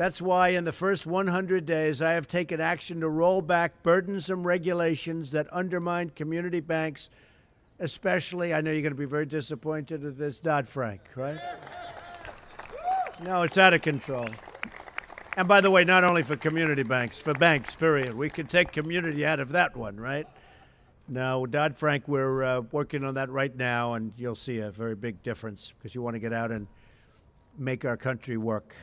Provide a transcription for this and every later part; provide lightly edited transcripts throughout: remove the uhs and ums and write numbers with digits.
That's why in the first 100 days, I have taken action to roll back burdensome regulations that undermine community banks, especially, I know you're going to be very disappointed at this, Dodd-Frank, right? No, it's out of control. And by the way, not only for community banks, for banks, period. We could take community out of that one, right? No, Dodd-Frank, we're working on that right now, and you'll see a very big difference because you want to get out and make our country work.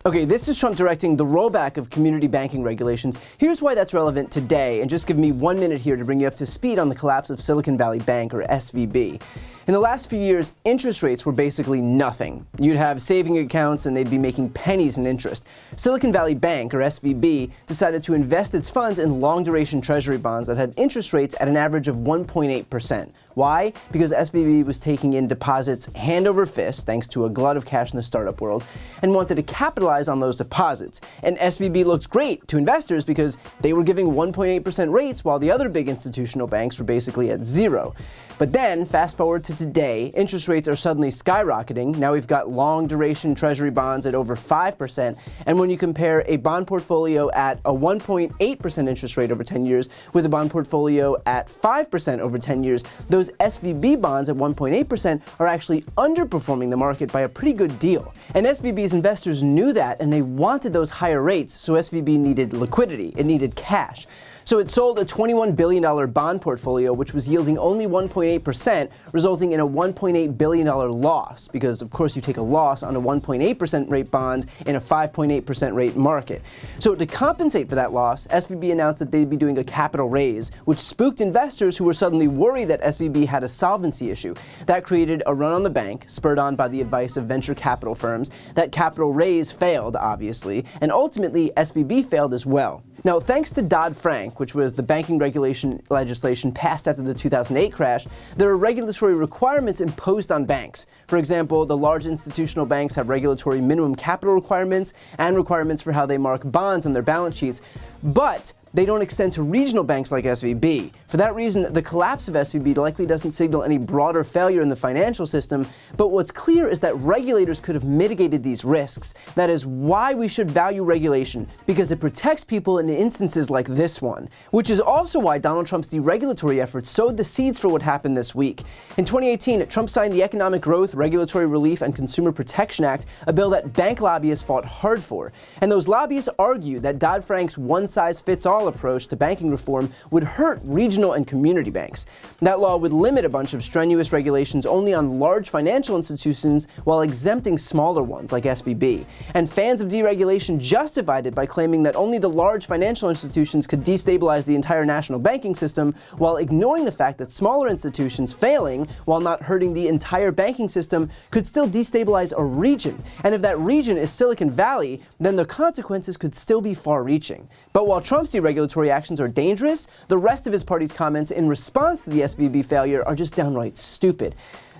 Okay, this is Trump directing the rollback of community banking regulations. Here's why that's relevant today, and just give me 1 minute here to bring you up to speed on the collapse of Silicon Valley Bank, or SVB. In the last few years, interest rates were basically nothing. You'd have saving accounts and they'd be making pennies in interest. Silicon Valley Bank, or SVB, decided to invest its funds in long-duration treasury bonds that had interest rates at an average of 1.8%. Why? Because SVB was taking in deposits hand over fist, thanks to a glut of cash in the startup world, and wanted to capitalize on those deposits. And SVB looked great to investors because they were giving 1.8% rates while the other big institutional banks were basically at zero. But then, fast forward to today, interest rates are suddenly skyrocketing. Now we've got long-duration treasury bonds at over 5%. And when you compare a bond portfolio at a 1.8% interest rate over 10 years with a bond portfolio at 5% over 10 years, those SVB bonds at 1.8% are actually underperforming the market by a pretty good deal. And SVB's investors knew that, and they wanted those higher rates, so SVB needed liquidity. It needed cash. So it sold a $21 billion bond portfolio, which was yielding only 1.8%, resulting in a $1.8 billion loss, because of course you take a loss on a 1.8% rate bond in a 5.8% rate market. So to compensate for that loss, SVB announced that they'd be doing a capital raise, which spooked investors who were suddenly worried that SVB had a solvency issue. That created a run on the bank, spurred on by the advice of venture capital firms. That capital raise failed, obviously, and ultimately SVB failed as well. Now, thanks to Dodd-Frank, which was the banking regulation legislation passed after the 2008 crash, there are regulatory requirements imposed on banks. For example, the large institutional banks have regulatory minimum capital requirements and requirements for how they mark bonds on their balance sheets, but they don't extend to regional banks like SVB. For that reason, the collapse of SVB likely doesn't signal any broader failure in the financial system, but what's clear is that regulators could have mitigated these risks. That is why we should value regulation, because it protects people in instances like this one, which is also why Donald Trump's deregulatory efforts sowed the seeds for what happened this week. In 2018, Trump signed the Economic Growth, Regulatory Relief, and Consumer Protection Act, a bill that bank lobbyists fought hard for. And those lobbyists argue that Dodd-Frank's one-size-fits-all approach to banking reform would hurt regional and community banks. That law would limit a bunch of strenuous regulations only on large financial institutions while exempting smaller ones like SVB. And fans of deregulation justified it by claiming that only the large financial institutions could destabilize the entire national banking system, while ignoring the fact that smaller institutions failing, while not hurting the entire banking system, could still destabilize a region. And if that region is Silicon Valley, then the consequences could still be far-reaching. But while Trump's deregulatory actions are dangerous, the rest of his party's comments in response to the SVB failure are just downright stupid.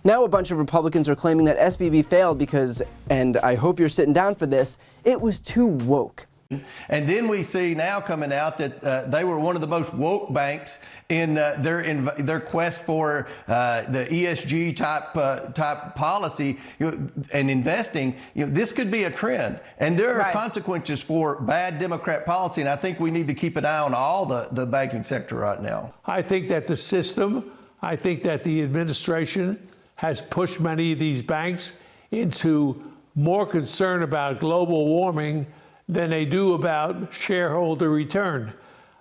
Now a bunch of Republicans are claiming that SVB failed because, and I hope you're sitting down for this, it was too woke. And then we see now coming out that they were one of the most woke banks in their quest for the ESG type policy, and investing. This could be a trend, and there are consequences for bad Democrat policy. And I think we need to keep an eye on all the banking sector right now. I think that the system, I think that the administration has pushed many of these banks into more concern about global warming than they do about shareholder return.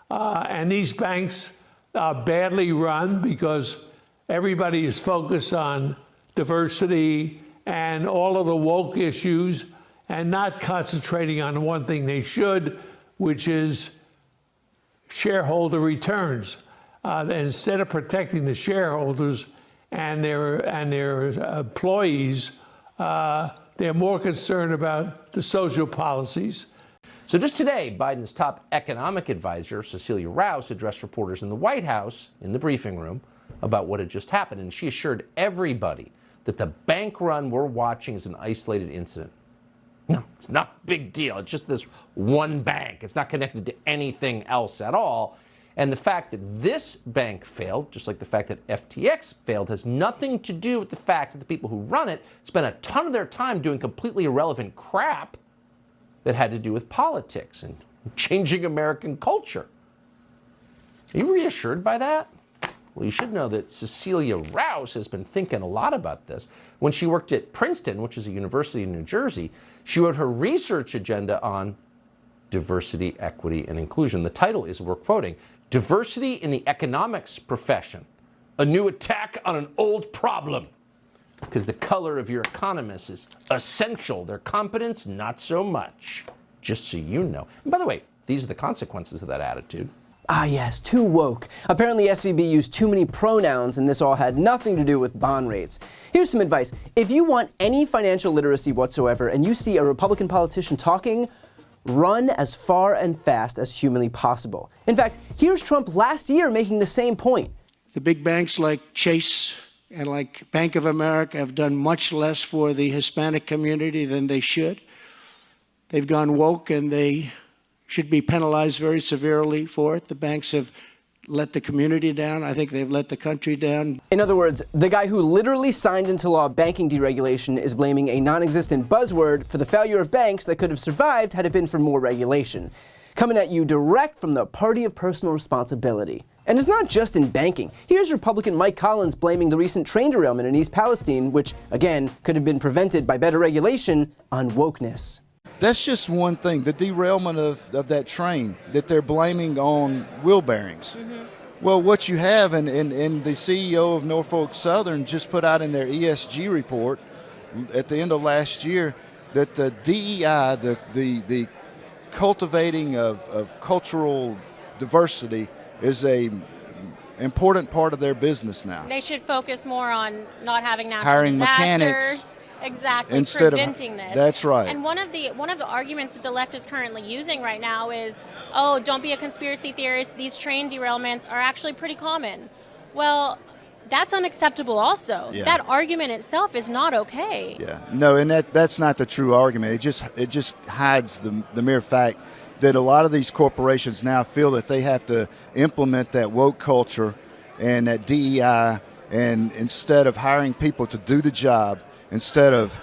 And these banks are badly run because everybody is focused on diversity and all of the woke issues and not concentrating on one thing they should, which is shareholder returns. Instead of protecting the shareholders and their employees, they're more concerned about the social policies. So just today, Biden's top economic advisor, Cecilia Rouse, addressed reporters in the White House, in the briefing room, about what had just happened. And she assured everybody that the bank run we're watching is an isolated incident. No, it's not a big deal. It's just this one bank. It's not connected to anything else at all. And the fact that this bank failed, just like the fact that FTX failed, has nothing to do with the fact that the people who run it spend a ton of their time doing completely irrelevant crap that had to do with politics and changing American culture. Are you reassured by that? Well, you should know that Cecilia Rouse has been thinking a lot about this. When she worked at Princeton, which is a university in New Jersey, she wrote her research agenda on diversity, equity, and inclusion. The title is, we're quoting, Diversity in the Economics Profession, a new attack on an old problem. Because the color of your economists is essential. Their competence, not so much. Just so you know. And by the way, these are the consequences of that attitude. Ah yes, too woke. Apparently SVB used too many pronouns and this all had nothing to do with bond rates. Here's some advice. If you want any financial literacy whatsoever and you see a Republican politician talking, run as far and fast as humanly possible. In fact, here's Trump last year making the same point. The big banks like Chase and like Bank of America have done much less for the Hispanic community than they should. They've gone woke and they should be penalized very severely for it. The banks have let the community down. I think they've let the country down. In other words, the guy who literally signed into law banking deregulation is blaming a non-existent buzzword for the failure of banks that could have survived had it been for more regulation. Coming at you direct from the party of personal responsibility. And it's not just in banking. Here's Republican Mike Collins blaming the recent train derailment in East Palestine, which, again, could have been prevented by better regulation, on wokeness. That's just one thing, the derailment of that train that they're blaming on wheel bearings. Mm-hmm. Well, what you have, and the CEO of Norfolk Southern just put out in their ESG report at the end of last year that the DEI, the cultivating of cultural diversity is a important part of their business now. They should focus more on not having natural hiring disasters. Mechanics. Exactly, instead preventing of, this. That's right. And one of the arguments that the left is currently using right now is, oh, don't be a conspiracy theorist. These train derailments are actually pretty common. Well, that's unacceptable also. Yeah. That argument itself is not okay. Yeah, no, and that's not the true argument. It just hides the mere fact that a lot of these corporations now feel that they have to implement that woke culture and that DEI, and instead of hiring people to do the job, instead of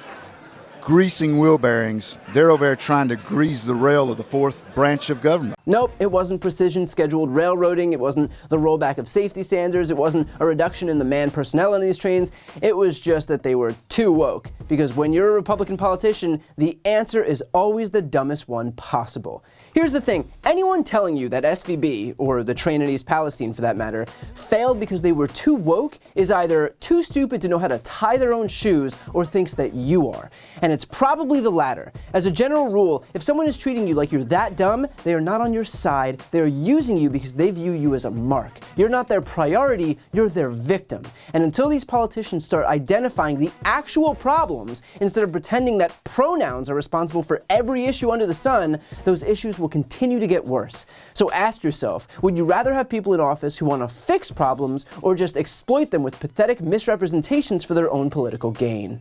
greasing wheel bearings, they're over there trying to grease the rail of the fourth branch of government. Nope, it wasn't precision scheduled railroading, it wasn't the rollback of safety standards, it wasn't a reduction in the manned personnel on these trains, it was just that they were too woke. Because when you're a Republican politician, the answer is always the dumbest one possible. Here's the thing, anyone telling you that SVB, or the train in East Palestine for that matter, failed because they were too woke is either too stupid to know how to tie their own shoes or thinks that you are. And it's probably the latter. As a general rule, if someone is treating you like you're that dumb, they are not on your side, they are using you because they view you as a mark. You're not their priority, you're their victim. And until these politicians start identifying the actual problems, instead of pretending that pronouns are responsible for every issue under the sun, those issues will continue to get worse. So ask yourself, would you rather have people in office who want to fix problems or just exploit them with pathetic misrepresentations for their own political gain?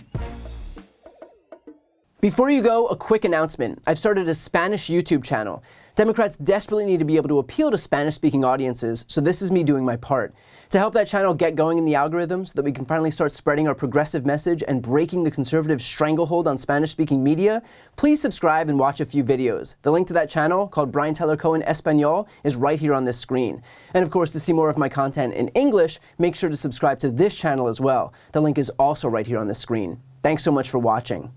Before you go, a quick announcement. I've started a Spanish YouTube channel. Democrats desperately need to be able to appeal to Spanish-speaking audiences, so this is me doing my part. To help that channel get going in the algorithm so that we can finally start spreading our progressive message and breaking the conservative stranglehold on Spanish-speaking media, please subscribe and watch a few videos. The link to that channel, called Brian Tyler Cohen Espanol, is right here on this screen. And of course, to see more of my content in English, make sure to subscribe to this channel as well. The link is also right here on this screen. Thanks so much for watching.